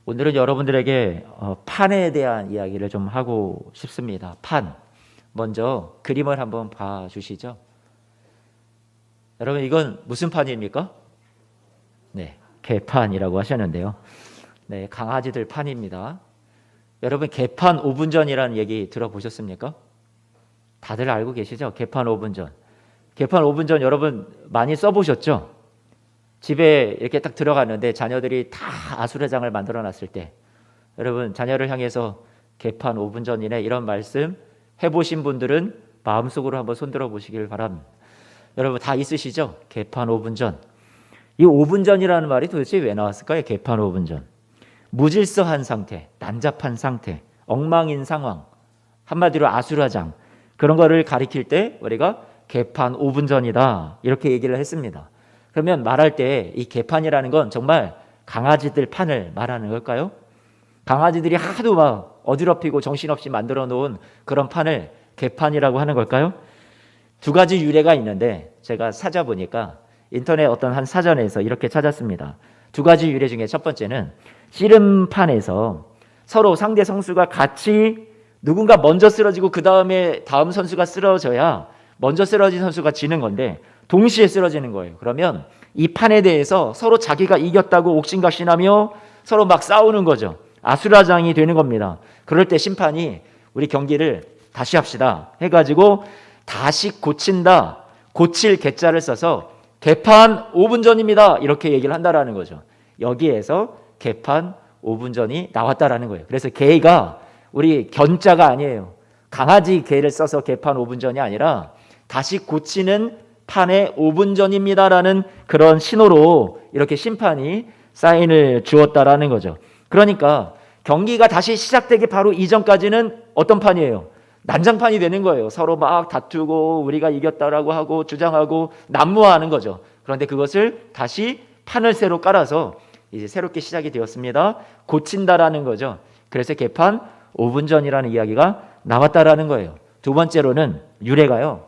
오늘은 여러분들에게 판에 대한 이야기를 좀 하고 싶습니다. 판. 먼저 그림을 한번 봐주시죠. 여러분, 이건 무슨 판입니까? 네, 개판이라고 하셨는데요. 네, 강아지들 판입니다. 여러분, 개판 5분 전이라는 얘기 들어보셨습니까? 다들 알고 계시죠? 개판 5분 전. 개판 5분 전 여러분 많이 써보셨죠? 집에 이렇게 딱 들어갔는데 자녀들이 다 아수라장을 만들어 놨을 때 여러분, 자녀를 향해서 개판 5분 전이네 이런 말씀 해보신 분들은 마음속으로 한번 손들어 보시길 바랍니다. 여러분 다 있으시죠? 개판 5분 전. 이 5분 전이라는 말이 도대체 왜 나왔을까요? 개판 5분 전. 무질서한 상태, 난잡한 상태, 엉망인 상황, 한마디로 아수라장, 그런 거를 가리킬 때 우리가 개판 5분 전이다 이렇게 얘기를 했습니다. 그러면 말할 때 이 개판이라는 건 정말 강아지들 판을 말하는 걸까요? 강아지들이 하도 막 어지럽히고 정신없이 만들어 놓은 그런 판을 개판이라고 하는 걸까요? 두 가지 유래가 있는데 제가 찾아보니까 인터넷 어떤 한 사전에서 이렇게 찾았습니다. 두 가지 유래 중에 첫 번째는 씨름판에서 서로 상대 선수가 같이 누군가 먼저 쓰러지고 그 다음에 다음 선수가 쓰러져야 먼저 쓰러진 선수가 지는 건데 동시에 쓰러지는 거예요. 그러면 이 판에 대해서 서로 자기가 이겼다고 옥신각신하며 서로 막 싸우는 거죠. 아수라장이 되는 겁니다. 그럴 때 심판이 우리 경기를 다시 합시다 해가지고 다시 고친다, 고칠 개자를 써서 개판 5분 전입니다 이렇게 얘기를 한다라는 거죠. 여기에서 개판 5분 전이 나왔다라는 거예요. 그래서 개가 우리 견자가 아니에요. 강아지 개를 써서 개판 5분 전이 아니라 다시 고치는 판의 5분 전입니다라는 그런 신호로 이렇게 심판이 사인을 주었다라는 거죠. 그러니까 경기가 다시 시작되기 바로 이전까지는 어떤 판이에요? 난장판이 되는 거예요. 서로 막 다투고 우리가 이겼다라고 하고 주장하고 난무하는 거죠. 그런데 그것을 다시 판을 새로 깔아서 이제 새롭게 시작이 되었습니다. 고친다라는 거죠. 그래서 개판 5분 전이라는 이야기가 나왔다라는 거예요. 두 번째로는 유래가요.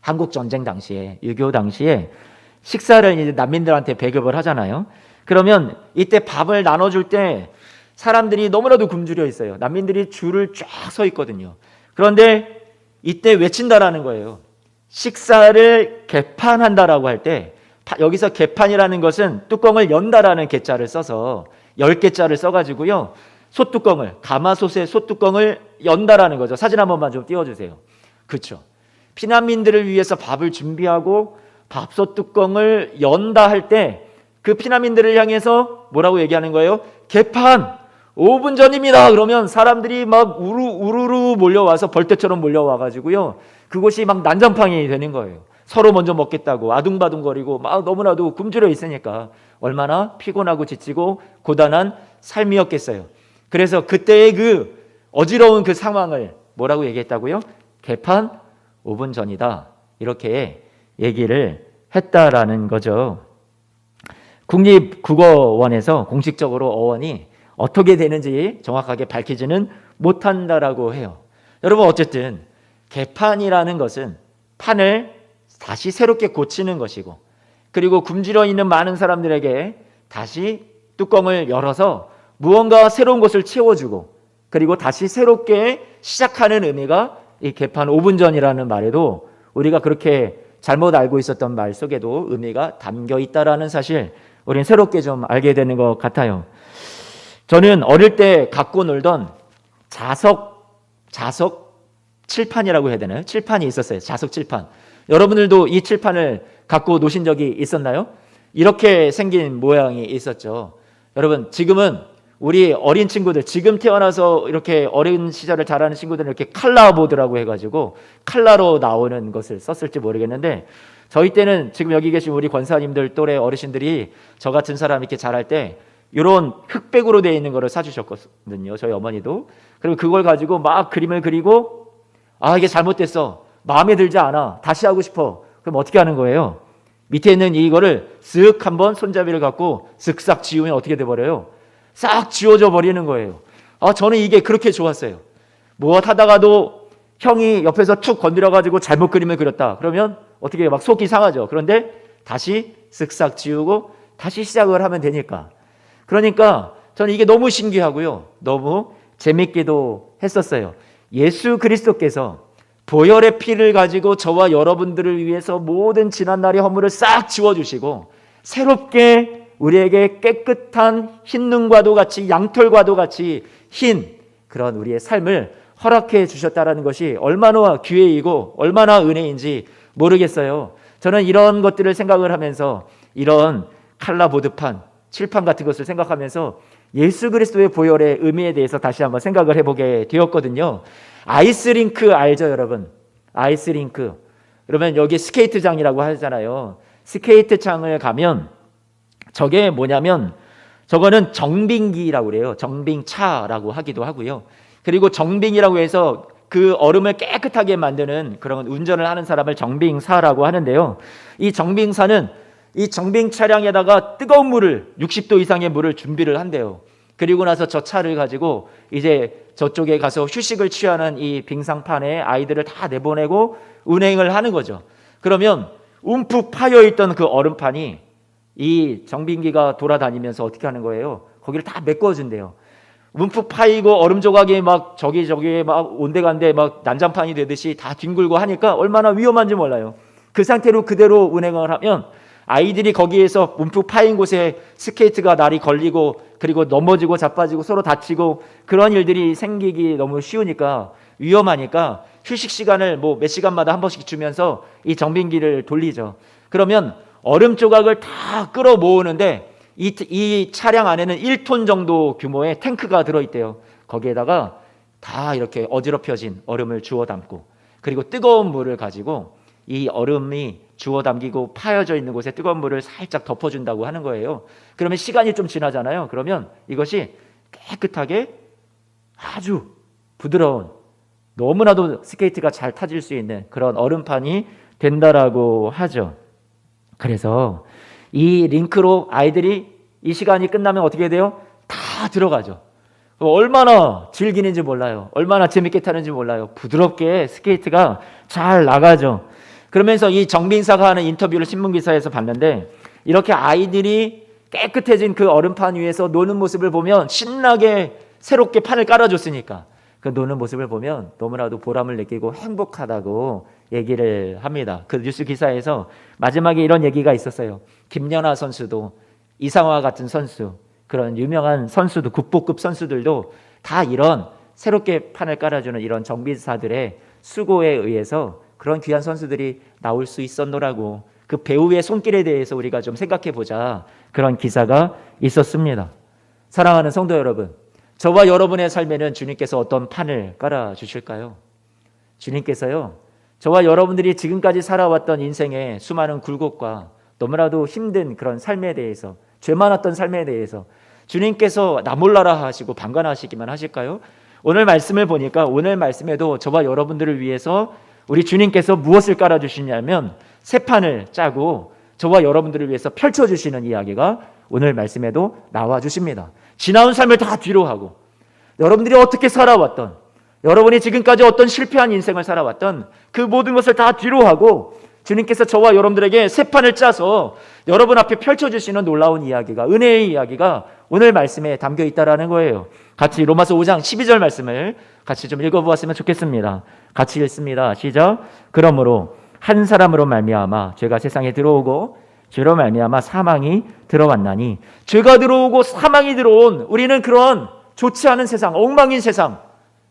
한국 전쟁 당시에 6.25 당시에 식사를 이제 난민들한테 배급을 하잖아요. 그러면 이때 밥을 나눠줄 때 사람들이 너무나도 굶주려 있어요. 난민들이 줄을 쫙 서 있거든요. 그런데 이때 외친다라는 거예요. 식사를 개판한다라고 할 때 여기서 개판이라는 것은 뚜껑을 연다라는 개자를 써서 10개자를 써가지고요. 솥뚜껑을, 가마솥의 솥뚜껑을 연다라는 거죠. 사진 한 번만 좀 띄워주세요. 그렇죠. 피난민들을 위해서 밥을 준비하고 밥솥 뚜껑을 연다 할 때 그 피난민들을 향해서 뭐라고 얘기하는 거예요? 개판 5분 전입니다. 그러면 사람들이 막 우르르 몰려와서 벌떼처럼 몰려와가지고요. 그곳이 막 난장판이 되는 거예요. 서로 먼저 먹겠다고 아둥바둥거리고 막 너무나도 굶주려 있으니까 얼마나 피곤하고 지치고 고단한 삶이었겠어요. 그래서 그때의 그 어지러운 그 상황을 뭐라고 얘기했다고요? 개판 5분 전이다. 이렇게 얘기를 했다라는 거죠. 국립국어원에서 공식적으로 어원이 어떻게 되는지 정확하게 밝히지는 못한다라고 해요. 여러분 어쨌든 개판이라는 것은 판을 다시 새롭게 고치는 것이고 그리고 굶주려 있는 많은 사람들에게 다시 뚜껑을 열어서 무언가 새로운 것을 채워주고 그리고 다시 새롭게 시작하는 의미가 이 개판 5분 전이라는 말에도 우리가 그렇게 잘못 알고 있었던 말 속에도 의미가 담겨 있다라는 사실 우리는 새롭게 좀 알게 되는 것 같아요. 저는 어릴 때 갖고 놀던 자석 칠판이라고 해야 되나요? 칠판이 있었어요. 자석 칠판. 여러분들도 이 칠판을 갖고 노신 적이 있었나요? 이렇게 생긴 모양이 있었죠. 여러분 지금은 우리 어린 친구들 지금 태어나서 이렇게 어린 시절을 자라는 친구들은 이렇게 칼라보드라고 해가지고 칼라로 나오는 것을 썼을지 모르겠는데 저희 때는 지금 여기 계신 우리 권사님들 또래 어르신들이 저 같은 사람 이렇게 자랄 때 이런 흑백으로 되어 있는 거를 사주셨거든요. 저희 어머니도. 그리고 그걸 가지고 막 그림을 그리고 이게 잘못됐어. 마음에 들지 않아. 다시 하고 싶어. 그럼 어떻게 하는 거예요? 밑에 있는 이거를 쓱 한번 손잡이를 갖고 쓱싹 지우면 어떻게 돼버려요? 싹 지워져 버리는 거예요. 저는 이게 그렇게 좋았어요. 무엇 하다가도 형이 옆에서 툭 건드려가지고 잘못 그림을 그렸다. 그러면 어떻게 막 속이 상하죠. 그런데 다시 쓱싹 지우고 다시 시작을 하면 되니까. 그러니까 저는 이게 너무 신기하고요. 너무 재밌기도 했었어요. 예수 그리스도께서 보혈의 피를 가지고 저와 여러분들을 위해서 모든 지난날의 허물을 싹 지워주시고 새롭게 우리에게 깨끗한 흰 눈과도 같이 양털과도 같이 흰 그런 우리의 삶을 허락해 주셨다는 것이 얼마나 기회이고 얼마나 은혜인지 모르겠어요. 저는 이런 것들을 생각을 하면서 이런 칼라보드판, 칠판 같은 것을 생각하면서 예수 그리스도의 보혈의 의미에 대해서 다시 한번 생각을 해보게 되었거든요. 아이스링크 알죠, 여러분? 아이스링크. 그러면 여기 스케이트장이라고 하잖아요. 스케이트장을 가면 저게 뭐냐면 저거는 정빙기라고 그래요. 정빙차라고 하기도 하고요. 그리고 정빙이라고 해서 그 얼음을 깨끗하게 만드는 그런 운전을 하는 사람을 정빙사라고 하는데요. 이 정빙사는 이 정빙 차량에다가 뜨거운 물을 60도 이상의 물을 준비를 한대요. 그리고 나서 저 차를 가지고 이제 저쪽에 가서 휴식을 취하는 이 빙상판에 아이들을 다 내보내고 운행을 하는 거죠. 그러면 움푹 파여있던 그 얼음판이 이 정빙기가 돌아다니면서 어떻게 하는 거예요? 거기를 다 메꿔준대요. 움푹 파이고 얼음 조각이 막 저기 막 온데간데 막 난장판이 되듯이 다 뒹굴고 하니까 얼마나 위험한지 몰라요. 그 상태로 그대로 운행을 하면 아이들이 거기에서 움푹 파인 곳에 스케이트가 날이 걸리고 그리고 넘어지고 자빠지고 서로 다치고 그런 일들이 생기기 너무 쉬우니까 위험하니까 휴식 시간을 뭐 몇 시간마다 한 번씩 주면서 이 정빙기를 돌리죠. 그러면 얼음 조각을 다 끌어 모으는데 이 차량 안에는 1톤 정도 규모의 탱크가 들어있대요. 거기에다가 다 이렇게 어지럽혀진 얼음을 주워 담고 그리고 뜨거운 물을 가지고 이 얼음이 주워 담기고 파여져 있는 곳에 뜨거운 물을 살짝 덮어준다고 하는 거예요. 그러면 시간이 좀 지나잖아요. 그러면 이것이 깨끗하게 아주 부드러운 너무나도 스케이트가 잘 타질 수 있는 그런 얼음판이 된다라고 하죠. 그래서 이 링크로 아이들이 이 시간이 끝나면 어떻게 돼요? 다 들어가죠. 얼마나 즐기는지 몰라요. 얼마나 재밌게 타는지 몰라요. 부드럽게 스케이트가 잘 나가죠. 그러면서 이 정빙사가 하는 인터뷰를 신문기사에서 봤는데 이렇게 아이들이 깨끗해진 그 얼음판 위에서 노는 모습을 보면 신나게 새롭게 판을 깔아줬으니까 그 노는 모습을 보면 너무나도 보람을 느끼고 행복하다고 얘기를 합니다. 그 뉴스 기사에서 마지막에 이런 얘기가 있었어요. 김연아 선수도 이상화 같은 선수 그런 유명한 선수도 국보급 선수들도 다 이런 새롭게 판을 깔아주는 이런 정비사들의 수고에 의해서 그런 귀한 선수들이 나올 수 있었노라고 그 배우의 손길에 대해서 우리가 좀 생각해 보자 그런 기사가 있었습니다. 사랑하는 성도 여러분, 저와 여러분의 삶에는 주님께서 어떤 판을 깔아주실까요? 주님께서요, 저와 여러분들이 지금까지 살아왔던 인생의 수많은 굴곡과 너무나도 힘든 그런 삶에 대해서 죄 많았던 삶에 대해서 주님께서 나 몰라라 하시고 방관하시기만 하실까요? 오늘 말씀을 보니까 오늘 말씀에도 저와 여러분들을 위해서 우리 주님께서 무엇을 깔아주시냐면 새 판을 짜고 저와 여러분들을 위해서 펼쳐주시는 이야기가 오늘 말씀에도 나와주십니다. 지나온 삶을 다 뒤로 하고 여러분들이 어떻게 살아왔던 여러분이 지금까지 어떤 실패한 인생을 살아왔던 그 모든 것을 다 뒤로 하고 주님께서 저와 여러분들에게 새 판을 짜서 여러분 앞에 펼쳐주시는 놀라운 이야기가 은혜의 이야기가 오늘 말씀에 담겨 있다라는 거예요. 같이 로마서 5장 12절 말씀을 같이 좀 읽어보았으면 좋겠습니다. 같이 읽습니다. 시작. 그러므로 한 사람으로 말미암아 죄가 세상에 들어오고 죄로 말미암아 사망이 들어왔나니 죄가 들어오고 사망이 들어온 우리는 그런 좋지 않은 세상, 엉망인 세상,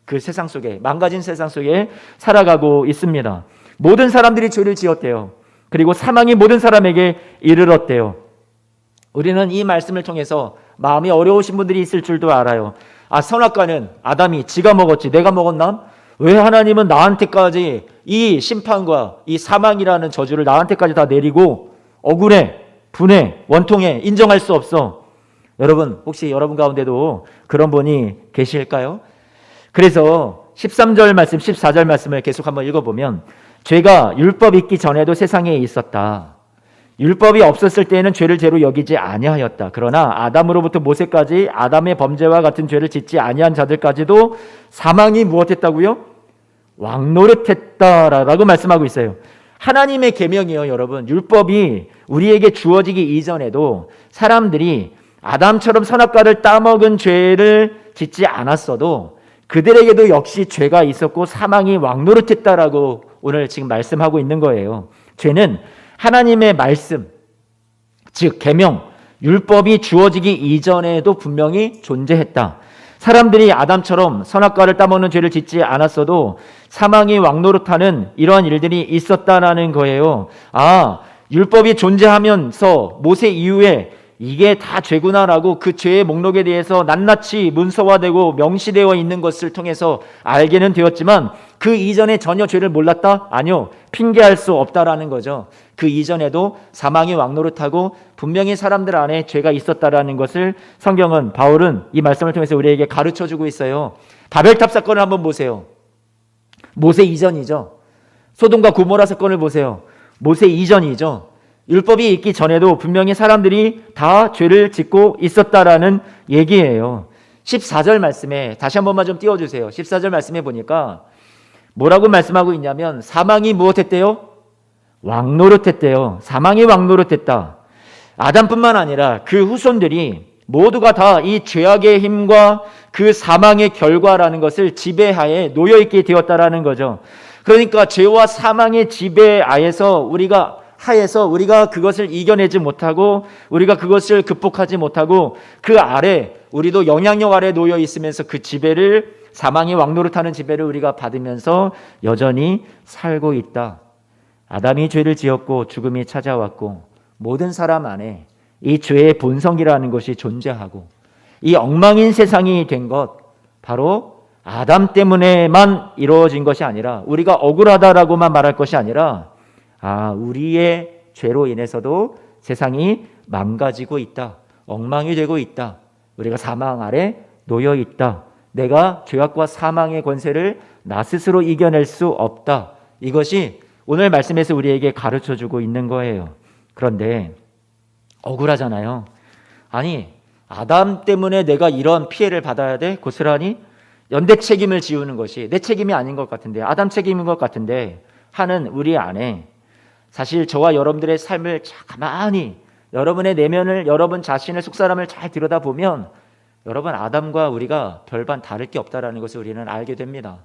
그 세상 속에 망가진 세상 속에 살아가고 있습니다. 모든 사람들이 죄를 지었대요. 그리고 사망이 모든 사람에게 이르렀대요. 우리는 이 말씀을 통해서 마음이 어려우신 분들이 있을 줄도 알아요. 아, 선악과는 아담이 지가 먹었지 내가 먹었나? 왜 하나님은 나한테까지 이 심판과 이 사망이라는 저주를 나한테까지 다 내리고 억울해, 분해, 원통해, 인정할 수 없어. 여러분 혹시 여러분 가운데도 그런 분이 계실까요? 그래서 13절 말씀, 14절 말씀을 계속 한번 읽어보면 죄가 율법 있기 전에도 세상에 있었다. 율법이 없었을 때에는 죄를 죄로 여기지 아니하였다. 그러나 아담으로부터 모세까지 아담의 범죄와 같은 죄를 짓지 아니한 자들까지도 사망이 무엇했다고요? 왕노릇했다라고 말씀하고 있어요. 하나님의 계명이요, 여러분. 율법이 우리에게 주어지기 이전에도 사람들이 아담처럼 선악과를 따먹은 죄를 짓지 않았어도 그들에게도 역시 죄가 있었고 사망이 왕노릇했다라고 오늘 지금 말씀하고 있는 거예요. 죄는 하나님의 말씀, 즉 계명, 율법이 주어지기 이전에도 분명히 존재했다. 사람들이 아담처럼 선악과를 따먹는 죄를 짓지 않았어도 사망이 왕노릇하는 이러한 일들이 있었다라는 거예요. 율법이 존재하면서 모세 이후에 이게 다 죄구나라고 그 죄의 목록에 대해서 낱낱이 문서화되고 명시되어 있는 것을 통해서 알게는 되었지만 그 이전에 전혀 죄를 몰랐다? 아니요. 핑계할 수 없다라는 거죠. 그 이전에도 사망이 왕노릇하고 분명히 사람들 안에 죄가 있었다라는 것을 성경은, 바울은 이 말씀을 통해서 우리에게 가르쳐주고 있어요. 바벨탑 사건을 한번 보세요. 모세 이전이죠. 소돔과 고모라 사건을 보세요. 모세 이전이죠. 율법이 있기 전에도 분명히 사람들이 다 죄를 짓고 있었다라는 얘기예요. 14절 말씀에 다시 한 번만 좀 띄워주세요. 14절 말씀에 보니까 뭐라고 말씀하고 있냐면 사망이 무엇했대요? 왕노릇했대요. 사망이 왕노릇했다. 아담뿐만 아니라 그 후손들이 모두가 다 이 죄악의 힘과 그 사망의 결과라는 것을 지배하에 놓여있게 되었다라는 거죠. 그러니까 죄와 사망의 지배하에서 우리가 그것을 이겨내지 못하고 우리가 그것을 극복하지 못하고 그 아래 우리도 영향력 아래 놓여 있으면서 그 지배를, 사망이 왕노릇하는 지배를 우리가 받으면서 여전히 살고 있다. 아담이 죄를 지었고 죽음이 찾아왔고 모든 사람 안에 이 죄의 본성이라는 것이 존재하고 이 엉망인 세상이 된 것, 바로 아담 때문에만 이루어진 것이 아니라, 우리가 억울하다라고만 말할 것이 아니라 우리의 죄로 인해서도 세상이 망가지고 있다. 엉망이 되고 있다. 우리가 사망 아래 놓여 있다. 내가 죄악과 사망의 권세를 나 스스로 이겨낼 수 없다. 이것이 오늘 말씀에서 우리에게 가르쳐주고 있는 거예요. 그런데 억울하잖아요. 아니, 아담 때문에 내가 이런 피해를 받아야 돼? 고스란히 연대 책임을 지우는 것이 내 책임이 아닌 것 같은데, 아담 책임인 것 같은데 하는 우리 안에, 사실 저와 여러분들의 삶을 가만히, 여러분의 내면을, 여러분 자신의 속사람을 잘 들여다보면 여러분, 아담과 우리가 별반 다를 게 없다라는 것을 우리는 알게 됩니다.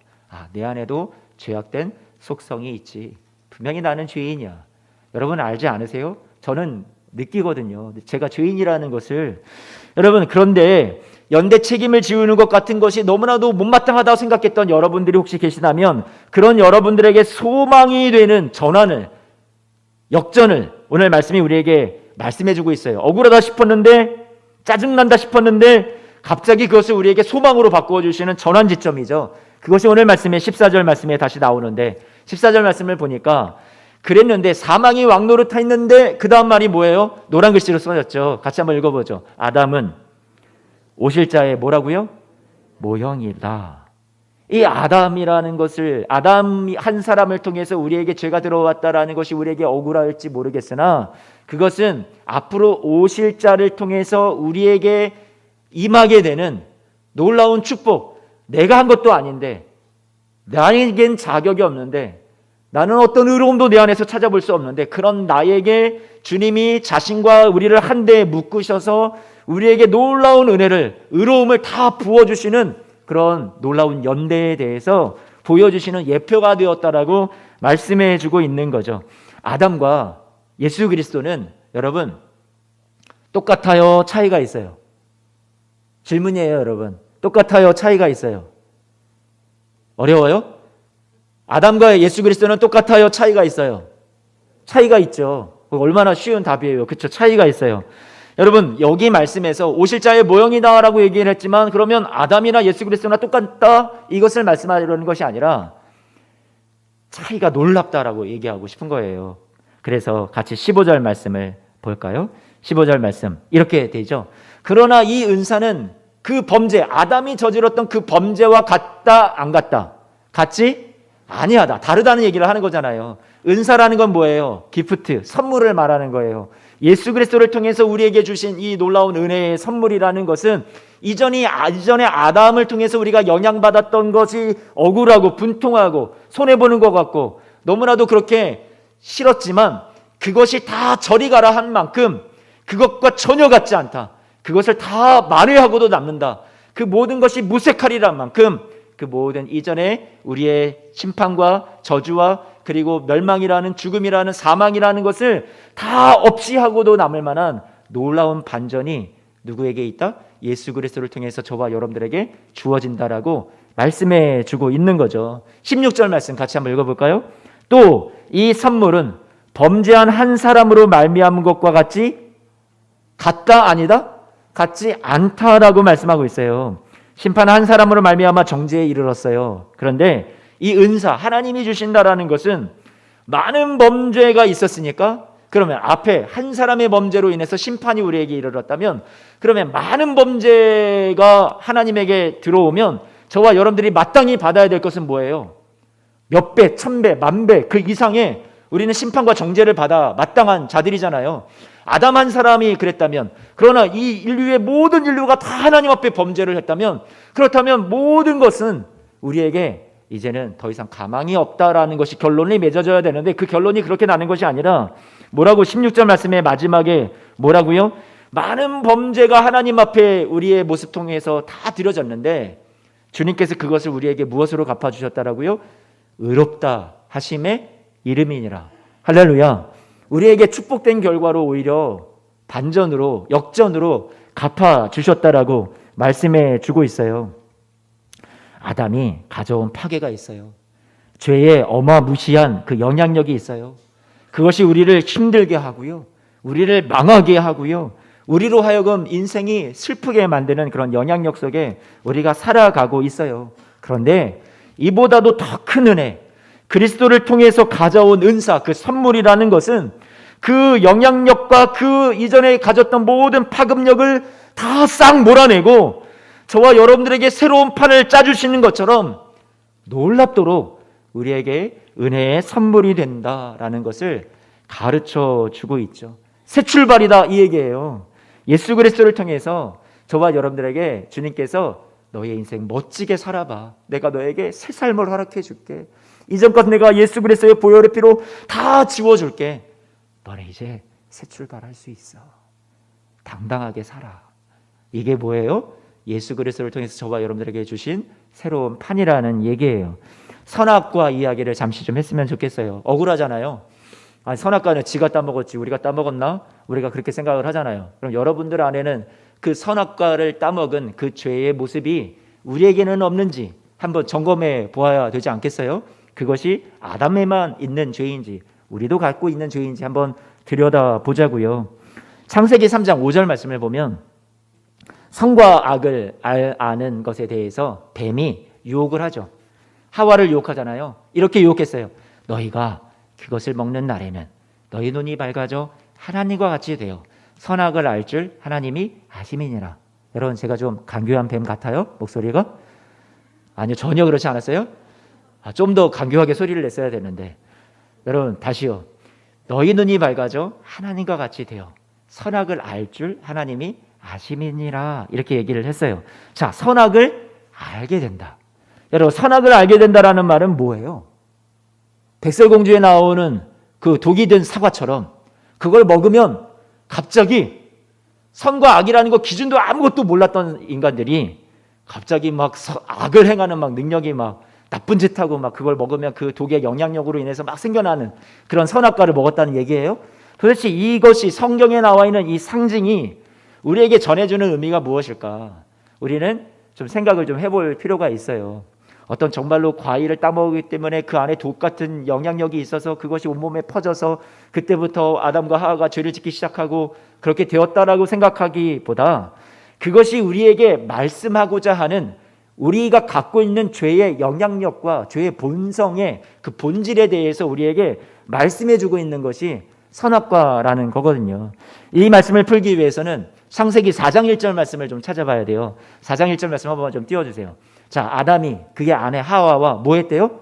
내 안에도 죄악된 속성이 있지. 분명히 나는 죄인이야. 여러분 알지 않으세요? 저는 느끼거든요. 제가 죄인이라는 것을. 여러분, 그런데 연대 책임을 지우는 것 같은 것이 너무나도 못마땅하다고 생각했던 여러분들이 혹시 계시다면, 그런 여러분들에게 소망이 되는 전환을, 역전을 오늘 말씀이 우리에게 말씀해주고 있어요. 억울하다 싶었는데, 짜증난다 싶었는데 갑자기 그것을 우리에게 소망으로 바꾸어 주시는 전환 지점이죠. 그것이 오늘 말씀의 14절 말씀에 다시 나오는데, 14절 말씀을 보니까 그랬는데 사망이 왕노릇했는데 그 다음 말이 뭐예요? 노란 글씨로 써졌죠. 같이 한번 읽어보죠. 아담은 오실 자의 뭐라고요? 모형이다. 이 아담이라는 것을, 아담 한 사람을 통해서 우리에게 죄가 들어왔다라는 것이 우리에게 억울할지 모르겠으나, 그것은 앞으로 오실 자를 통해서 우리에게 임하게 되는 놀라운 축복. 내가 한 것도 아닌데, 나에겐 자격이 없는데, 나는 어떤 의로움도 내 안에서 찾아볼 수 없는데, 그런 나에게 주님이 자신과 우리를 한데 묶으셔서 우리에게 놀라운 은혜를, 의로움을 다 부어주시는 그런 놀라운 연대에 대해서 보여주시는 예표가 되었다라고 말씀해 주고 있는 거죠. 아담과 예수 그리스도는 여러분 똑같아요? 차이가 있어요? 질문이에요, 여러분. 똑같아요? 차이가 있어요? 어려워요? 아담과 예수 그리스도는 똑같아요? 차이가 있어요? 차이가 있죠. 얼마나 쉬운 답이에요. 그렇죠? 차이가 있어요. 여러분, 여기 말씀에서 오실 자의 모형이다라고 얘기를 했지만, 그러면 아담이나 예수 그리스도나 똑같다, 이것을 말씀하려는 것이 아니라 차이가 놀랍다라고 얘기하고 싶은 거예요. 그래서 같이 15절 말씀을 볼까요? 15절 말씀 이렇게 되죠. 그러나 이 은사는 그 범죄, 아담이 저질렀던 그 범죄와 같다, 안 같다? 같지? 아니하다, 다르다는 얘기를 하는 거잖아요. 은사라는 건 뭐예요? 기프트, 선물을 말하는 거예요. 예수 그리스도를 통해서 우리에게 주신 이 놀라운 은혜의 선물이라는 것은 이전에 아담을 통해서 우리가 영향받았던 것이 억울하고 분통하고 손해보는 것 같고 너무나도 그렇게 싫었지만, 그것이 다 저리 가라 한 만큼 그것과 전혀 같지 않다. 그것을 다 만회하고도 남는다. 그 모든 것이 무색하리란 만큼 그 모든 이전에 우리의 심판과 저주와 그리고 멸망이라는 죽음이라는 사망이라는 것을 다 없이 하고도 남을 만한 놀라운 반전이 누구에게 있다? 예수 그리스도를 통해서 저와 여러분들에게 주어진다라고 말씀해 주고 있는 거죠. 16절 말씀 같이 한번 읽어볼까요? 또 이 선물은 범죄한 한 사람으로 말미암은 것과 같다 아니다? 같지 않다라고 말씀하고 있어요. 심판 한 사람으로 말미암아 정죄에 이르렀어요. 그런데 이 은사 하나님이 주신다라는 것은 많은 범죄가 있었으니까 그러면 앞에 한 사람의 범죄로 인해서 심판이 우리에게 이르렀다면 그러면 많은 범죄가 하나님에게 들어오면 저와 여러분들이 마땅히 받아야 될 것은 뭐예요? 몇 배, 1000배, 10,000배 그 이상의 우리는 심판과 정죄를 받아 마땅한 자들이잖아요. 아담 한 사람이 그랬다면 그러나 이 인류의 모든 인류가 다 하나님 앞에 범죄를 했다면 그렇다면 모든 것은 우리에게 이제는 더 이상 가망이 없다라는 것이 결론이 맺어져야 되는데 그 결론이 그렇게 나는 것이 아니라 뭐라고 16절 말씀의 마지막에 뭐라고요? 많은 범죄가 하나님 앞에 우리의 모습 통해서 다 드려졌는데 주님께서 그것을 우리에게 무엇으로 갚아주셨다라고요? 의롭다 하심의 이름이니라. 할렐루야. 우리에게 축복된 결과로 오히려 반전으로 역전으로 갚아주셨다라고 말씀해 주고 있어요. 아담이 가져온 파괴가 있어요. 죄의 어마무시한 그 영향력이 있어요. 그것이 우리를 힘들게 하고요. 우리를 망하게 하고요. 우리로 하여금 인생이 슬프게 만드는 그런 영향력 속에 우리가 살아가고 있어요. 그런데 이보다도 더 큰 은혜, 그리스도를 통해서 가져온 은사, 그 선물이라는 것은 그 영향력과 그 이전에 가졌던 모든 파급력을 다 싹 몰아내고 저와 여러분들에게 새로운 판을 짜주시는 것처럼 놀랍도록 우리에게 은혜의 선물이 된다라는 것을 가르쳐 주고 있죠. 새 출발이다 이 얘기예요. 예수 그리스도를 통해서 저와 여러분들에게 주님께서 너의 인생 멋지게 살아봐. 내가 너에게 새 삶을 허락해 줄게. 이전 것 내가 예수 그리스도의 보혈의 피로 다 지워줄게. 너네 이제 새 출발할 수 있어. 당당하게 살아. 이게 뭐예요? 예수 그리스도를 통해서 저와 여러분들에게 주신 새로운 판이라는 얘기예요. 선악과 이야기를 잠시 좀 했으면 좋겠어요. 억울하잖아요. 아니, 선악과는 지가 따먹었지 우리가 따먹었나? 우리가 그렇게 생각을 하잖아요. 그럼 여러분들 안에는 그 선악과를 따먹은 그 죄의 모습이 우리에게는 없는지 한번 점검해 보아야 되지 않겠어요? 그것이 아담에만 있는 죄인지 우리도 갖고 있는 죄인지 한번 들여다보자고요. 창세기 3장 5절 말씀을 보면 선과 악을 아는 것에 대해서 뱀이 유혹을 하죠. 하와를 유혹하잖아요. 이렇게 유혹했어요. 너희가 그것을 먹는 날에는 너희 눈이 밝아져 하나님과 같이 되어 선악을 알 줄 하나님이 아심이니라. 여러분 제가 좀 간교한 뱀 같아요? 목소리가? 아니요, 전혀 그렇지 않았어요? 좀 더 간교하게 소리를 냈어야 되는데. 여러분 다시요. 너희 눈이 밝아져 하나님과 같이 되어 선악을 알 줄 하나님이 아심이니라. 이렇게 얘기를 했어요. 자, 선악을 알게 된다. 여러분 선악을 알게 된다라는 말은 뭐예요? 백설공주에 나오는 그 독이 든 사과처럼 그걸 먹으면 갑자기 선과 악이라는 거 기준도 아무것도 몰랐던 인간들이 갑자기 막 악을 행하는 막 능력이 막 나쁜 짓 하고 막 그걸 먹으면 그 독의 영향력으로 인해서 막 생겨나는 그런 선악과를 먹었다는 얘기예요. 도대체 이것이 성경에 나와 있는 이 상징이 우리에게 전해주는 의미가 무엇일까? 우리는 좀 생각을 좀 해볼 필요가 있어요. 어떤 정말로 과일을 따먹기 때문에 그 안에 독 같은 영향력이 있어서 그것이 온몸에 퍼져서 그때부터 아담과 하와가 죄를 짓기 시작하고 그렇게 되었다라고 생각하기보다 그것이 우리에게 말씀하고자 하는 우리가 갖고 있는 죄의 영향력과 죄의 본성의 그 본질에 대해서 우리에게 말씀해주고 있는 것이 선악과라는 거거든요. 이 말씀을 풀기 위해서는 창세기 4장 1절 말씀을 좀 찾아봐야 돼요. 4장 1절 말씀 한번 좀 띄워주세요. 자, 아담이 그의 아내 하와와 뭐 했대요?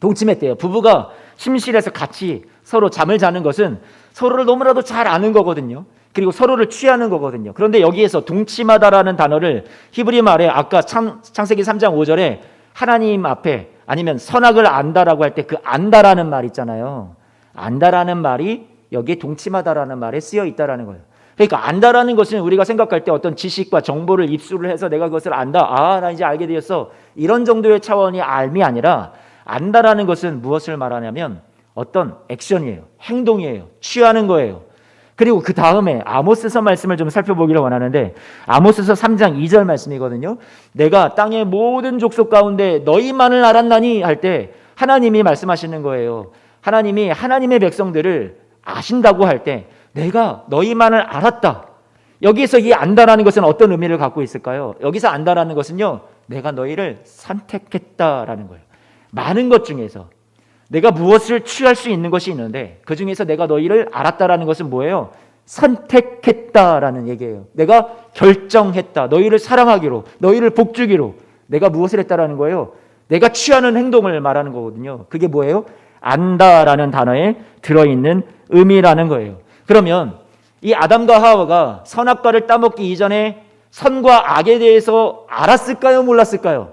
동침했대요. 부부가 침실에서 같이 서로 잠을 자는 것은 서로를 너무나도 잘 아는 거거든요. 그리고 서로를 취하는 거거든요. 그런데 여기에서 동침하다라는 단어를 히브리 말에 아까 창세기 3장 5절에 하나님 앞에 아니면 선악을 안다라고 할 때 그 안다라는 말 있잖아요. 안다라는 말이 여기에 동침하다라는 말에 쓰여 있다라는 거예요. 그러니까 안다라는 것은 우리가 생각할 때 어떤 지식과 정보를 입수를 해서 내가 그것을 안다. 아, 나 이제 알게 되었어. 이런 정도의 차원이 알미 아니라 안다라는 것은 무엇을 말하냐면 어떤 액션이에요. 행동이에요. 취하는 거예요. 그리고 그 다음에 아모스서 말씀을 좀 살펴보기를 원하는데 아모스서 3장 2절 말씀이거든요. 내가 땅의 모든 족속 가운데 너희만을 알았나니 할 때 하나님이 말씀하시는 거예요. 하나님이 하나님의 백성들을 아신다고 할 때 내가 너희만을 알았다. 여기서 이 안다라는 것은 어떤 의미를 갖고 있을까요? 여기서 안다라는 것은요, 내가 너희를 선택했다라는 거예요. 많은 것 중에서 내가 무엇을 취할 수 있는 것이 있는데 그 중에서 내가 너희를 알았다라는 것은 뭐예요? 선택했다라는 얘기예요. 내가 결정했다. 너희를 사랑하기로, 너희를 복주기로 내가 무엇을 했다라는 거예요? 내가 취하는 행동을 말하는 거거든요. 그게 뭐예요? 안다라는 단어에 들어있는 의미라는 거예요. 그러면 이 아담과 하와가 선악과를 따먹기 이전에 선과 악에 대해서 알았을까요? 몰랐을까요?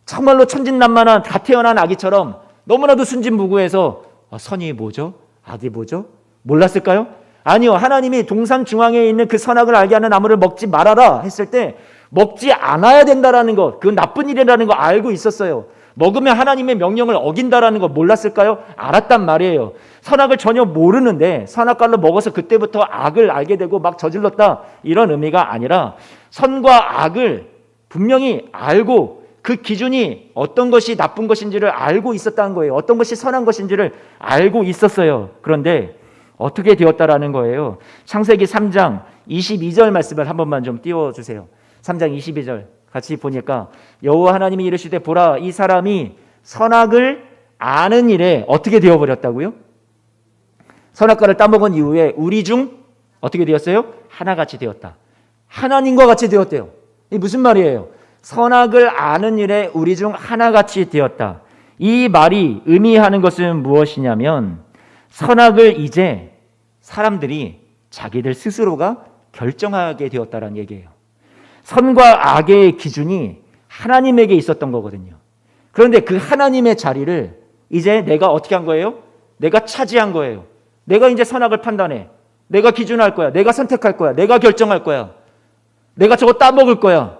정말로 천진난만한 다 태어난 아기처럼 너무나도 순진무구해서 선이 뭐죠? 악이 뭐죠? 몰랐을까요? 아니요. 하나님이 동산 중앙에 있는 그 선악을 알게 하는 나무를 먹지 말아라 했을 때 먹지 않아야 된다라는 것, 그건 나쁜 일이라는 거 알고 있었어요. 먹으면 하나님의 명령을 어긴다라는 거 몰랐을까요? 알았단 말이에요. 선악을 전혀 모르는데 선악과를 먹어서 그때부터 악을 알게 되고 막 저질렀다 이런 의미가 아니라 선과 악을 분명히 알고 그 기준이 어떤 것이 나쁜 것인지를 알고 있었다는 거예요. 어떤 것이 선한 것인지를 알고 있었어요. 그런데 어떻게 되었다라는 거예요. 창세기 3장 22절 말씀을 한 번만 좀 띄워주세요. 3장 22절 같이 보니까 여호와 하나님이 이르시되 보라 이 사람이 선악을 아는 일에 어떻게 되어버렸다고요? 선악과를 따먹은 이후에 우리 중 어떻게 되었어요? 하나같이 되었다. 하나님과 같이 되었대요. 이게 무슨 말이에요? 선악을 아는 일에 우리 중 하나같이 되었다. 이 말이 의미하는 것은 무엇이냐면 선악을 이제 사람들이 자기들 스스로가 결정하게 되었다는 얘기예요. 선과 악의 기준이 하나님에게 있었던 거거든요. 그런데 그 하나님의 자리를 이제 내가 어떻게 한 거예요? 내가 차지한 거예요. 내가 이제 선악을 판단해. 내가 기준할 거야. 내가 선택할 거야. 내가 결정할 거야. 내가 저거 따먹을 거야.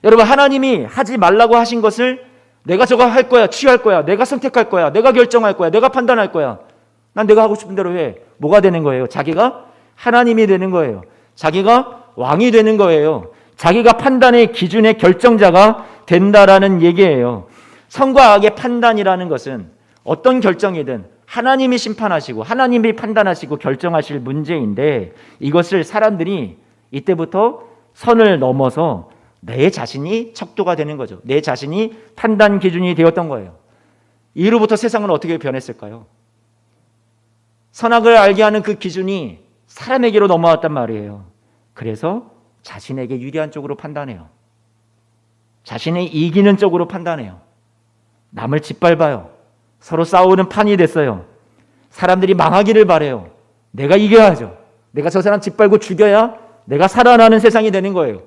여러분 하나님이 하지 말라고 하신 것을 내가 저거 할 거야. 취할 거야. 내가 선택할 거야. 내가 결정할 거야. 내가 판단할 거야. 난 내가 하고 싶은 대로 해. 뭐가 되는 거예요? 자기가 하나님이 되는 거예요. 자기가 왕이 되는 거예요. 자기가 판단의 기준의 결정자가 된다라는 얘기예요. 선과 악의 판단이라는 것은 어떤 결정이든 하나님이 심판하시고 하나님이 판단하시고 결정하실 문제인데 이것을 사람들이 이때부터 선을 넘어서 내 자신이 척도가 되는 거죠. 내 자신이 판단 기준이 되었던 거예요. 이로부터 세상은 어떻게 변했을까요? 선악을 알게 하는 그 기준이 사람에게로 넘어왔단 말이에요. 그래서 자신에게 유리한 쪽으로 판단해요. 자신이 이기는 쪽으로 판단해요. 남을 짓밟아요. 서로 싸우는 판이 됐어요. 사람들이 망하기를 바래요. 내가 이겨야죠. 내가 저 사람 짓밟고 죽여야 내가 살아나는 세상이 되는 거예요.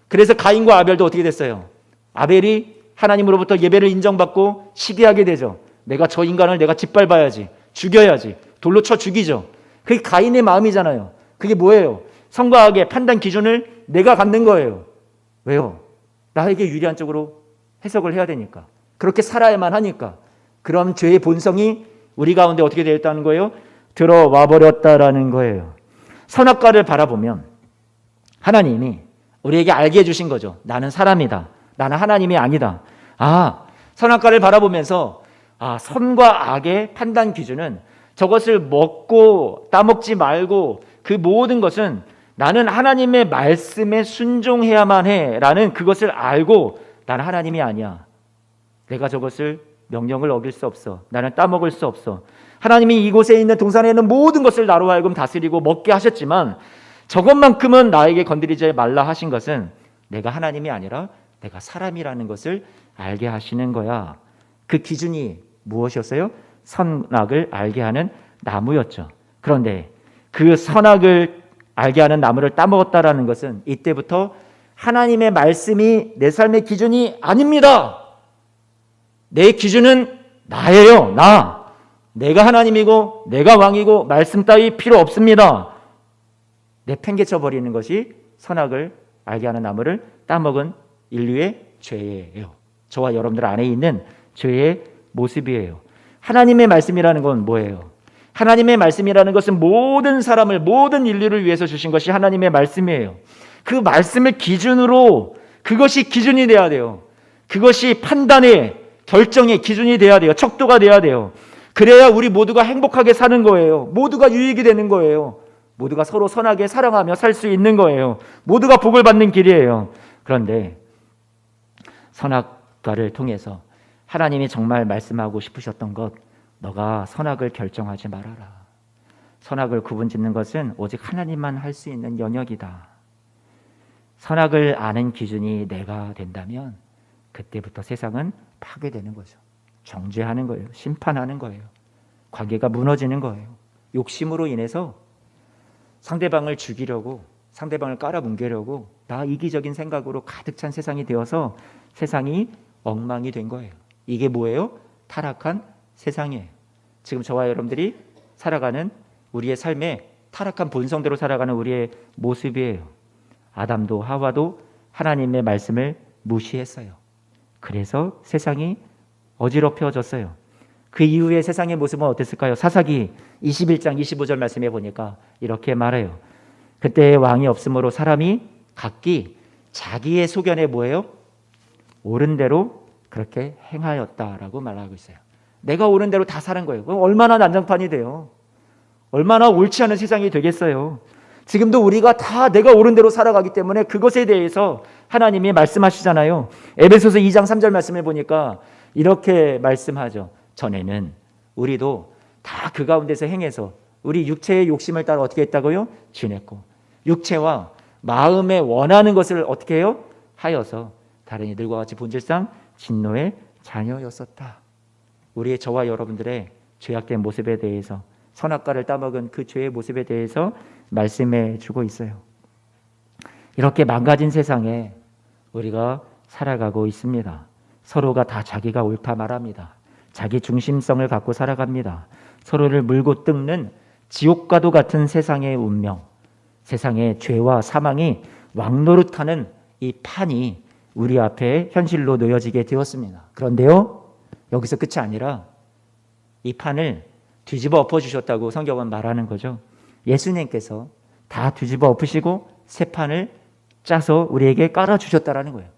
그래서 가인과 아벨도 어떻게 됐어요? 아벨이 하나님으로부터 예배를 인정받고 시기하게 되죠. 내가 저 인간을 내가 짓밟아야지. 죽여야지. 돌로 쳐 죽이죠. 그게 가인의 마음이잖아요. 그게 뭐예요? 선과 악의 판단 기준을 내가 갖는 거예요. 왜요? 나에게 유리한 쪽으로 해석을 해야 되니까. 그렇게 살아야만 하니까. 그럼 죄의 본성이 우리 가운데 어떻게 되었다는 거예요? 들어와 버렸다라는 거예요. 선악과를 바라보면 하나님이 우리에게 알게 해주신 거죠. 나는 사람이다. 나는 하나님이 아니다. 선악과를 바라보면서 선과 악의 판단 기준은 저것을 먹고 따먹지 말고 그 모든 것은 나는 하나님의 말씀에 순종해야만 해라는 그것을 알고 나는 하나님이 아니야. 내가 저것을 명령을 어길 수 없어. 나는 따먹을 수 없어. 하나님이 이곳에 있는 동산에 있는 모든 것을 나로 하여금 다스리고 먹게 하셨지만 저것만큼은 나에게 건드리지 말라 하신 것은 내가 하나님이 아니라 내가 사람이라는 것을 알게 하시는 거야. 그 기준이 무엇이었어요? 선악을 알게 하는 나무였죠. 그런데 그 선악을 알게 하는 나무를 따먹었다라는 것은 이때부터 하나님의 말씀이 내 삶의 기준이 아닙니다. 내 기준은 나예요. 내가 하나님이고 내가 왕이고 말씀 따위 필요 없습니다. 내팽개쳐 버리는 것이 선악을 알게 하는 나무를 따먹은 인류의 죄예요. 저와 여러분들 안에 있는 죄의 모습이에요. 하나님의 말씀이라는 건 뭐예요? 하나님의 말씀이라는 것은 모든 사람을, 모든 인류를 위해서 주신 것이 하나님의 말씀이에요. 그 말씀을 기준으로, 그것이 기준이 돼야 돼요. 그것이 판단의, 결정의 기준이 돼야 돼요. 척도가 돼야 돼요. 그래야 우리 모두가 행복하게 사는 거예요. 모두가 유익이 되는 거예요. 모두가 서로 선하게 사랑하며 살 수 있는 거예요. 모두가 복을 받는 길이에요. 그런데 선악과를 통해서 하나님이 정말 말씀하고 싶으셨던 것, 너가 선악을 결정하지 말아라. 선악을 구분짓는 것은 오직 하나님만 할 수 있는 영역이다. 선악을 아는 기준이 내가 된다면 그때부터 세상은 파괴되는 거죠. 정죄하는 거예요. 심판하는 거예요. 관계가 무너지는 거예요. 욕심으로 인해서 상대방을 죽이려고, 상대방을 깔아뭉개려고 나 이기적인 생각으로 가득 찬 세상이 되어서 세상이 엉망이 된 거예요. 이게 뭐예요? 타락한 세상이에요. 지금 저와 여러분들이 살아가는 우리의 삶에 타락한 본성대로 살아가는 우리의 모습이에요. 아담도 하와도 하나님의 말씀을 무시했어요. 그래서 세상이 어지럽혀졌어요. 그 이후에 세상의 모습은 어땠을까요? 사사기 21장 25절 말씀해 보니까 이렇게 말해요. 그때 왕이 없으므로 사람이 각기 자기의 소견에 뭐예요? 옳은 대로 그렇게 행하였다라고 말하고 있어요. 내가 옳은 대로 다 사는 거예요. 그럼 얼마나 난장판이 돼요? 얼마나 옳지 않은 세상이 되겠어요? 지금도 우리가 다 내가 옳은 대로 살아가기 때문에 그것에 대해서 하나님이 말씀하시잖아요. 에베소서 2장 3절 말씀을 보니까 이렇게 말씀하죠. 전에는 우리도 다 그 가운데서 행해서 우리 육체의 욕심을 따라 어떻게 했다고요? 지냈고, 육체와 마음에 원하는 것을 어떻게 해요? 하여서 다른 이들과 같이 본질상 진노의 자녀였었다. 우리의 저와 여러분들의 죄악된 모습에 대해서, 선악과를 따먹은 그 죄의 모습에 대해서 말씀해 주고 있어요. 이렇게 망가진 세상에 우리가 살아가고 있습니다. 서로가 다 자기가 옳다 말합니다. 자기 중심성을 갖고 살아갑니다. 서로를 물고 뜯는 지옥과도 같은 세상의 운명, 세상의 죄와 사망이 왕노릇하는 이 판이 우리 앞에 현실로 놓여지게 되었습니다. 그런데요, 여기서 끝이 아니라 이 판을 뒤집어 엎어주셨다고 성경은 말하는 거죠. 예수님께서 다 뒤집어 엎으시고 새 판을 짜서 우리에게 깔아주셨다라는 거예요.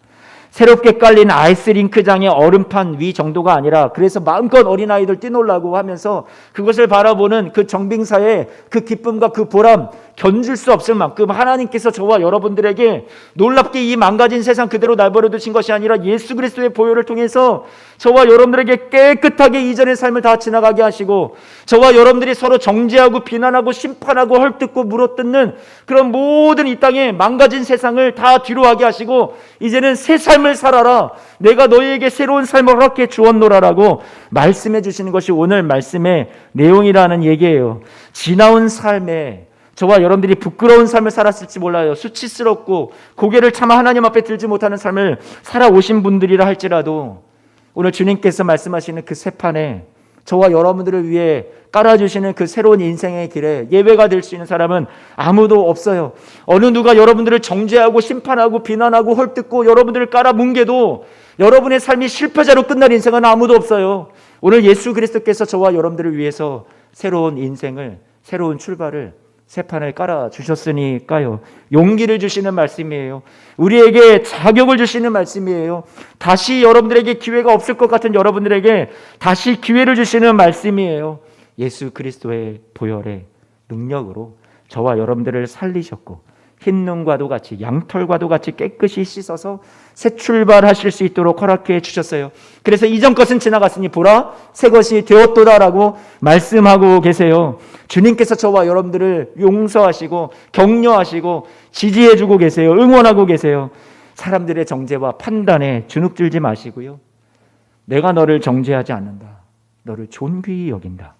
새롭게 깔린 아이스링크장의 얼음판 위 정도가 아니라, 그래서 마음껏 어린아이들 뛰놀라고 하면서 그것을 바라보는 그 정빙사의 그 기쁨과 그 보람, 견줄 수 없을 만큼 하나님께서 저와 여러분들에게 놀랍게 이 망가진 세상 그대로 내버려 두신 것이 아니라 예수 그리스도의 보혈을 통해서 저와 여러분들에게 깨끗하게 이전의 삶을 다 지나가게 하시고, 저와 여러분들이 서로 정죄하고 비난하고 심판하고 헐뜯고 물어뜯는 그런 모든 이 땅의 망가진 세상을 다 뒤로하게 하시고, 이제는 새 삶을 살아라, 내가 너희에게 새로운 삶을 허락해 주었노라라고 말씀해 주시는 것이 오늘 말씀의 내용이라는 얘기예요. 지나온 삶에 저와 여러분들이 부끄러운 삶을 살았을지 몰라요. 수치스럽고 고개를 차마 하나님 앞에 들지 못하는 삶을 살아오신 분들이라 할지라도 오늘 주님께서 말씀하시는 그 새 판에 저와 여러분들을 위해 깔아주시는 그 새로운 인생의 길에 예외가 될 수 있는 사람은 아무도 없어요. 어느 누가 여러분들을 정죄하고 심판하고 비난하고 헐뜯고 여러분들을 깔아뭉개도 여러분의 삶이 실패자로 끝날 인생은 아무도 없어요. 오늘 예수 그리스도께서 저와 여러분들을 위해서 새로운 인생을, 새로운 출발을, 새 판을 깔아주셨으니까요. 용기를 주시는 말씀이에요. 우리에게 자격을 주시는 말씀이에요. 다시 여러분들에게 기회가 없을 것 같은 여러분들에게 다시 기회를 주시는 말씀이에요. 예수 그리스도의 보혈의 능력으로 저와 여러분들을 살리셨고, 흰 눈과도 같이 양털과도 같이 깨끗이 씻어서 새 출발하실 수 있도록 허락해 주셨어요. 그래서 이전 것은 지나갔으니 보라 새 것이 되었도다라고 말씀하고 계세요. 주님께서 저와 여러분들을 용서하시고 격려하시고 지지해 주고 계세요. 응원하고 계세요. 사람들의 정죄와 판단에 주눅들지 마시고요. 내가 너를 정죄하지 않는다. 너를 존귀히 여긴다.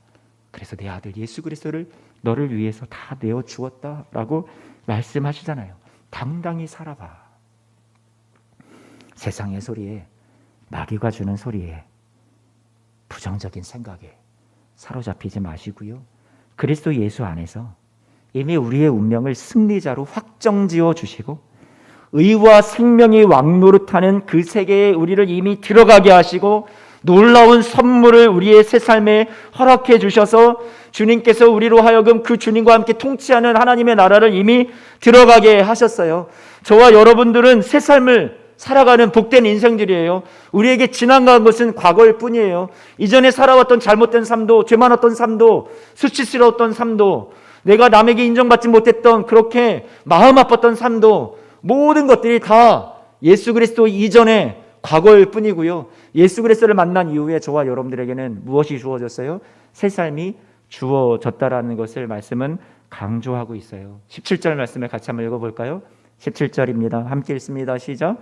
그래서 내 아들 예수 그리스도를 너를 위해서 다 내어 주었다라고 말씀하시잖아요. 당당히 살아봐. 세상의 소리에, 마귀가 주는 소리에, 부정적인 생각에 사로잡히지 마시고요. 그리스도 예수 안에서 이미 우리의 운명을 승리자로 확정지어 주시고 의와 생명이 왕노릇하는 그 세계에 우리를 이미 들어가게 하시고 놀라운 선물을 우리의 새 삶에 허락해 주셔서 주님께서 우리로 하여금 그 주님과 함께 통치하는 하나님의 나라를 이미 들어가게 하셨어요. 저와 여러분들은 새 삶을 살아가는 복된 인생들이에요. 우리에게 지나간 것은 과거일 뿐이에요. 이전에 살아왔던 잘못된 삶도, 죄 많았던 삶도, 수치스러웠던 삶도, 내가 남에게 인정받지 못했던 그렇게 마음 아팠던 삶도, 모든 것들이 다 예수 그리스도 이전의 과거일 뿐이고요. 예수 그리스도를 만난 이후에 저와 여러분들에게는 무엇이 주어졌어요? 새 삶이 주어졌다라는 것을 말씀은 강조하고 있어요. 17절 말씀을 같이 한번 읽어볼까요? 17절입니다. 함께 읽습니다. 시작.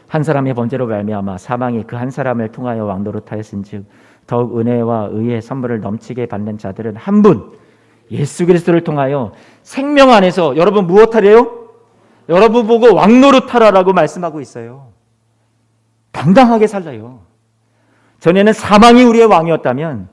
한 사람의 범죄로 말미암아 사망이 그 한 사람을 통하여 왕노릇하였은즉 더욱 은혜와 의의 선물을 넘치게 받는 자들은 한 분 예수 그리스도를 통하여 생명 안에서 여러분 무엇하래요? 여러분 보고 왕노릇하라라고 말씀하고 있어요. 당당하게 살라요. 전에는 사망이 우리의 왕이었다면,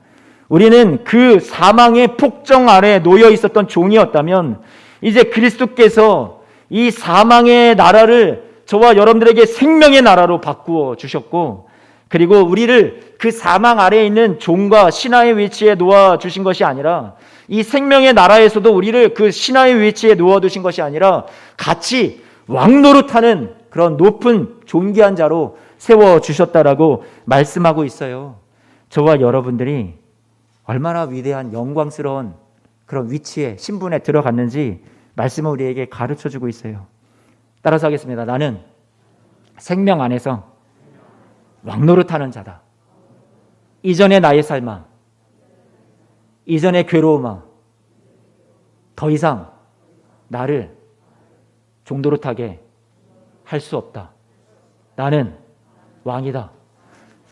우리는 그 사망의 폭정 아래 놓여 있었던 종이었다면, 이제 그리스도께서 이 사망의 나라를 저와 여러분들에게 생명의 나라로 바꾸어 주셨고, 그리고 우리를 그 사망 아래에 있는 종과 신하의 위치에 놓아 주신 것이 아니라, 이 생명의 나라에서도 우리를 그 신하의 위치에 놓아 두신 것이 아니라 같이 왕노릇하는 그런 높은 존귀한 자로 세워 주셨다라고 말씀하고 있어요. 저와 여러분들이 얼마나 위대한 영광스러운 그런 위치에 신분에 들어갔는지 말씀은 우리에게 가르쳐 주고 있어요. 따라서 하겠습니다. 나는 생명 안에서 왕노릇하는 자다. 이전의 나의 삶아, 이전의 괴로움아, 더 이상 나를 종노릇하게 할 수 없다. 나는 왕이다.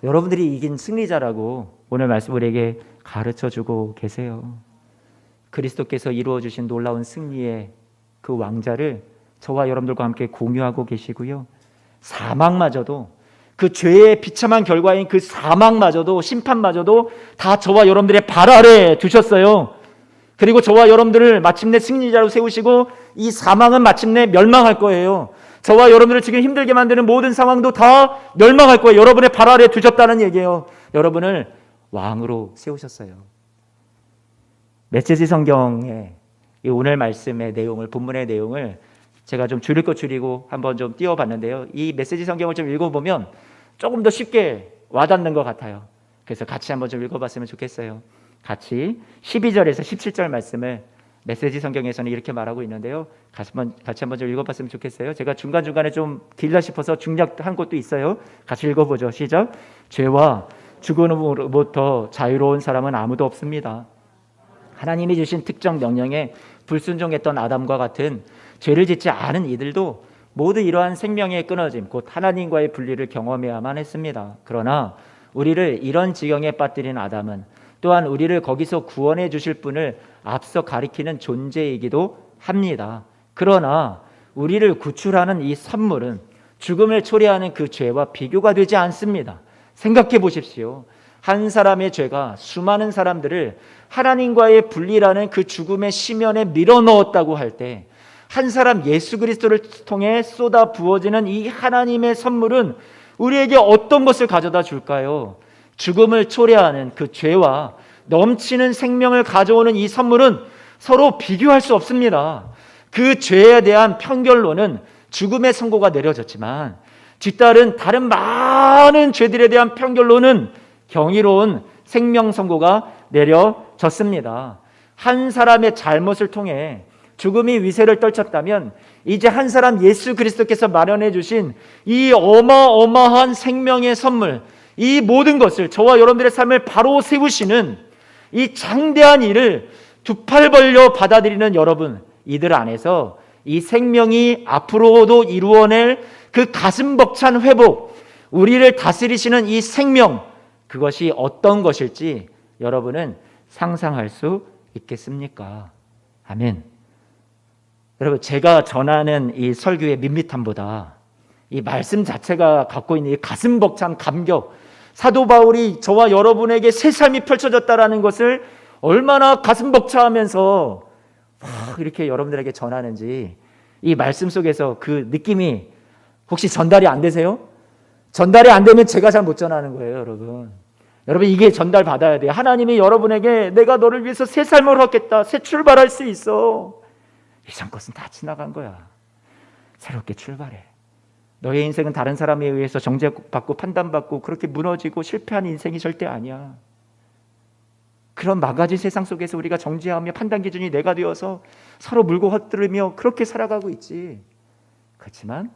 여러분들이 이긴 승리자라고 오늘 말씀 우리에게 가르쳐주고 계세요. 그리스도께서 이루어주신 놀라운 승리의 그 왕자를 저와 여러분들과 함께 공유하고 계시고요. 사망마저도, 그 죄의 비참한 결과인 그 사망마저도, 심판마저도 다 저와 여러분들의 발 아래에 두셨어요. 그리고 저와 여러분들을 마침내 승리자로 세우시고 이 사망은 마침내 멸망할 거예요. 저와 여러분들을 지금 힘들게 만드는 모든 상황도 다 멸망할 거예요. 여러분의 발 아래에 두셨다는 얘기예요. 여러분을 왕으로 세우셨어요. 메시지 성경의 이 오늘 말씀의 내용을, 본문의 내용을 제가 좀 줄일 거 줄이고 한번 좀 띄워봤는데요. 이 메시지 성경을 좀 읽어보면 조금 더 쉽게 와닿는 것 같아요. 그래서 같이 한번 좀 읽어봤으면 좋겠어요. 같이 12절에서 17절 말씀을 메시지 성경에서는 이렇게 말하고 있는데요. 같이 한번 좀 읽어봤으면 좋겠어요. 제가 중간중간에 좀 길다 싶어서 중략한 것도 있어요. 같이 읽어보죠. 시작. 죄와 죽음으로부터 자유로운 사람은 아무도 없습니다. 하나님이 주신 특정 명령에 불순종했던 아담과 같은 죄를 짓지 않은 이들도 모두 이러한 생명의 끊어짐, 곧 하나님과의 분리를 경험해야만 했습니다. 그러나 우리를 이런 지경에 빠뜨린 아담은 또한 우리를 거기서 구원해 주실 분을 앞서 가리키는 존재이기도 합니다. 그러나 우리를 구출하는 이 선물은 죽음을 초래하는 그 죄와 비교가 되지 않습니다. 생각해 보십시오. 한 사람의 죄가 수많은 사람들을 하나님과의 분리라는 그 죽음의 심연에 밀어넣었다고 할 때, 한 사람 예수 그리스도를 통해 쏟아 부어지는 이 하나님의 선물은 우리에게 어떤 것을 가져다 줄까요? 죽음을 초래하는 그 죄와 넘치는 생명을 가져오는 이 선물은 서로 비교할 수 없습니다. 그 죄에 대한 판결로는 죽음의 선고가 내려졌지만 뒤따른 다른 많은 죄들에 대한 판결로는 경이로운 생명 선고가 내려졌습니다. 한 사람의 잘못을 통해 죽음이 위세를 떨쳤다면 이제 한 사람 예수 그리스도께서 마련해 주신 이 어마어마한 생명의 선물, 이 모든 것을 저와 여러분들의 삶을 바로 세우시는 이 장대한 일을 두 팔 벌려 받아들이는 여러분, 이들 안에서 이 생명이 앞으로도 이루어낼 그 가슴 벅찬 회복, 우리를 다스리시는 이 생명, 그것이 어떤 것일지 여러분은 상상할 수 있겠습니까? 아멘. 여러분, 제가 전하는 이 설교의 밋밋함보다 이 말씀 자체가 갖고 있는 이 가슴 벅찬 감격, 사도 바울이 저와 여러분에게 새 삶이 펼쳐졌다라는 것을 얼마나 가슴 벅차하면서 이렇게 여러분들에게 전하는지 이 말씀 속에서 그 느낌이 혹시 전달이 안 되세요? 전달이 안 되면 제가 잘 못 전하는 거예요, 여러분. 여러분 이게 전달 받아야 돼요. 하나님이 여러분에게 내가 너를 위해서 새 삶을 얻겠다, 새 출발할 수 있어. 이전 것은 다 지나간 거야. 새롭게 출발해. 너의 인생은 다른 사람에 의해서 정죄받고 판단받고 그렇게 무너지고 실패한 인생이 절대 아니야. 그런 망가진 세상 속에서 우리가 정죄하며 판단 기준이 내가 되어서 서로 물고 헛들으며 그렇게 살아가고 있지. 그렇지만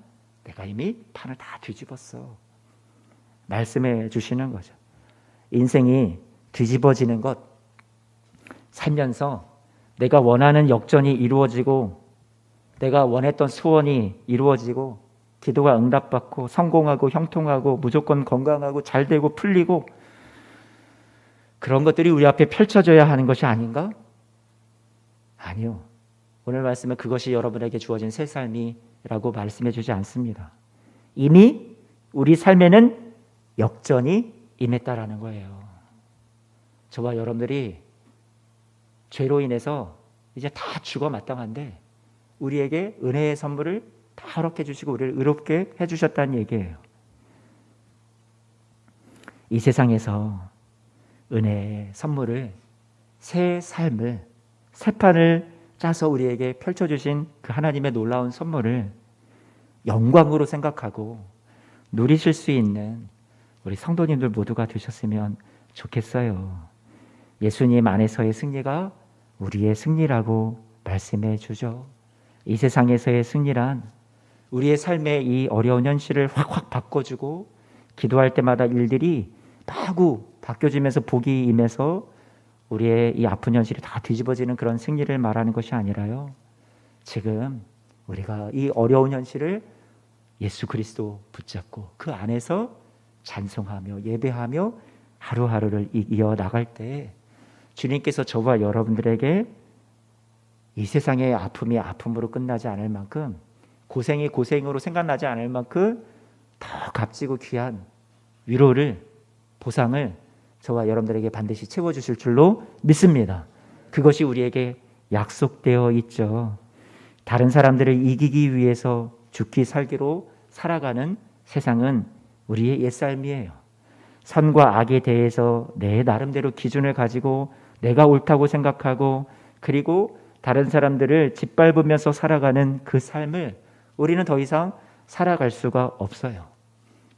내가 이미 판을 다 뒤집었어. 말씀해 주시는 거죠. 인생이 뒤집어지는 것, 살면서 내가 원하는 역전이 이루어지고 내가 원했던 소원이 이루어지고 기도가 응답받고 성공하고 형통하고 무조건 건강하고 잘되고 풀리고 그런 것들이 우리 앞에 펼쳐져야 하는 것이 아닌가? 아니요. 오늘 말씀은 그것이 여러분에게 주어진 새 삶이라고 말씀해 주지 않습니다. 이미 우리 삶에는 역전이 임했다라는 거예요. 저와 여러분들이 죄로 인해서 이제 다 죽어 마땅한데 우리에게 은혜의 선물을 다 허락해 주시고 우리를 의롭게 해주셨다는 얘기예요. 이 세상에서 은혜의 선물을, 새 삶을, 새 판을 짜서 우리에게 펼쳐주신 그 하나님의 놀라운 선물을 영광으로 생각하고 누리실 수 있는 우리 성도님들 모두가 되셨으면 좋겠어요. 예수님 안에서의 승리가 우리의 승리라고 말씀해 주죠. 이 세상에서의 승리란 우리의 삶의 이 어려운 현실을 확확 바꿔주고 기도할 때마다 일들이 마구 바뀌어지면서 복이 임해서 우리의 이 아픈 현실이 다 뒤집어지는 그런 승리를 말하는 것이 아니라요. 지금 우리가 이 어려운 현실을 예수 그리스도 붙잡고 그 안에서 찬송하며 예배하며 하루하루를 이어나갈 때 주님께서 저와 여러분들에게 이 세상의 아픔이 아픔으로 끝나지 않을 만큼 고생이 고생으로 생각나지 않을 만큼 더 값지고 귀한 위로를 보상을 저와 여러분들에게 반드시 채워주실 줄로 믿습니다. 그것이 우리에게 약속되어 있죠. 다른 사람들을 이기기 위해서 죽기 살기로 살아가는 세상은 우리의 옛삶이에요. 선과 악에 대해서 내 나름대로 기준을 가지고 내가 옳다고 생각하고 그리고 다른 사람들을 짓밟으면서 살아가는 그 삶을 우리는 더 이상 살아갈 수가 없어요.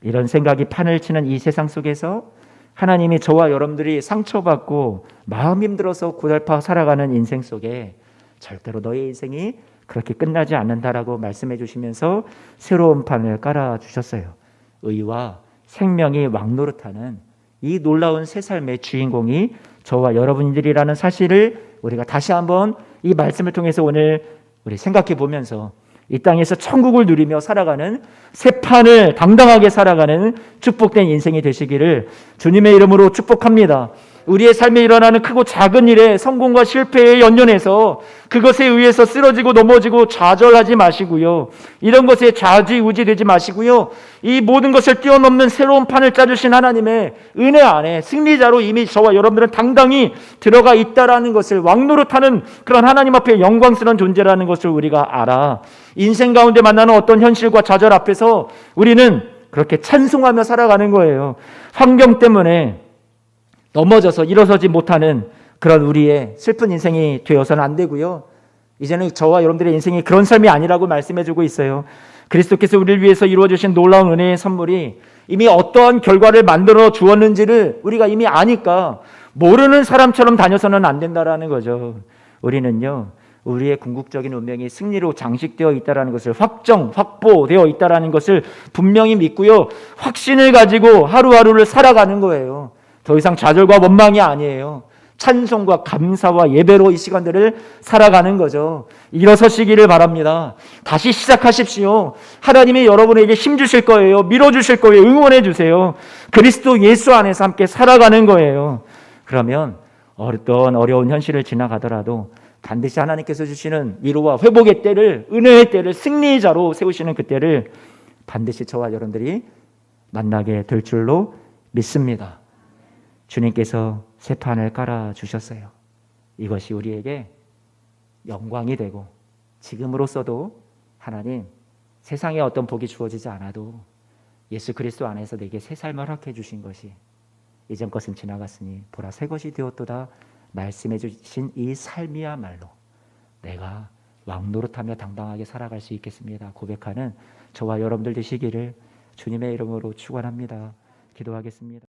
이런 생각이 판을 치는 이 세상 속에서 하나님이 저와 여러분들이 상처받고 마음 힘들어서 고달파 살아가는 인생 속에 절대로 너의 인생이 그렇게 끝나지 않는다라고 말씀해 주시면서 새로운 판을 깔아주셨어요. 의와 생명이 왕노릇하는 이 놀라운 새 삶의 주인공이 저와 여러분들이라는 사실을 우리가 다시 한번 이 말씀을 통해서 오늘 우리 생각해 보면서 이 땅에서 천국을 누리며 살아가는 새 판을 당당하게 살아가는 축복된 인생이 되시기를 주님의 이름으로 축복합니다. 우리의 삶에 일어나는 크고 작은 일에 성공과 실패에 연연해서 그것에 의해서 쓰러지고 넘어지고 좌절하지 마시고요. 이런 것에 좌지우지 되지 마시고요. 이 모든 것을 뛰어넘는 새로운 판을 짜주신 하나님의 은혜 안에 승리자로 이미 저와 여러분들은 당당히 들어가 있다라는 것을 왕노릇하는 그런 하나님 앞에 영광스러운 존재라는 것을 우리가 알아. 인생 가운데 만나는 어떤 현실과 좌절 앞에서 우리는 그렇게 찬송하며 살아가는 거예요. 환경 때문에 넘어져서 일어서지 못하는 그런 우리의 슬픈 인생이 되어서는 안 되고요. 이제는 저와 여러분들의 인생이 그런 삶이 아니라고 말씀해주고 있어요. 그리스도께서 우리를 위해서 이루어주신 놀라운 은혜의 선물이 이미 어떠한 결과를 만들어 주었는지를 우리가 이미 아니까 모르는 사람처럼 다녀서는 안 된다라는 거죠. 우리는요, 우리의 궁극적인 운명이 승리로 장식되어 있다는 것을 확보되어 있다는 것을 분명히 믿고요. 확신을 가지고 하루하루를 살아가는 거예요. 더 이상 좌절과 원망이 아니에요. 찬송과 감사와 예배로 이 시간들을 살아가는 거죠. 일어서시기를 바랍니다. 다시 시작하십시오. 하나님이 여러분에게 힘 주실 거예요. 밀어주실 거예요. 응원해 주세요. 그리스도 예수 안에서 함께 살아가는 거예요. 그러면 어떤 어려운 현실을 지나가더라도 반드시 하나님께서 주시는 위로와 회복의 때를, 은혜의 때를, 승리자로 세우시는 그 때를 반드시 저와 여러분들이 만나게 될 줄로 믿습니다. 주님께서 새 판을 깔아주셨어요. 이것이 우리에게 영광이 되고 지금으로서도 하나님 세상에 어떤 복이 주어지지 않아도 예수 그리스도 안에서 내게 새 삶을 허락해 주신 것이 이전 것은 지나갔으니 보라 새 것이 되었도다 말씀해 주신 이 삶이야말로 내가 왕노릇하며 당당하게 살아갈 수 있겠습니다. 고백하는 저와 여러분들 되시기를 주님의 이름으로 축원합니다. 기도하겠습니다.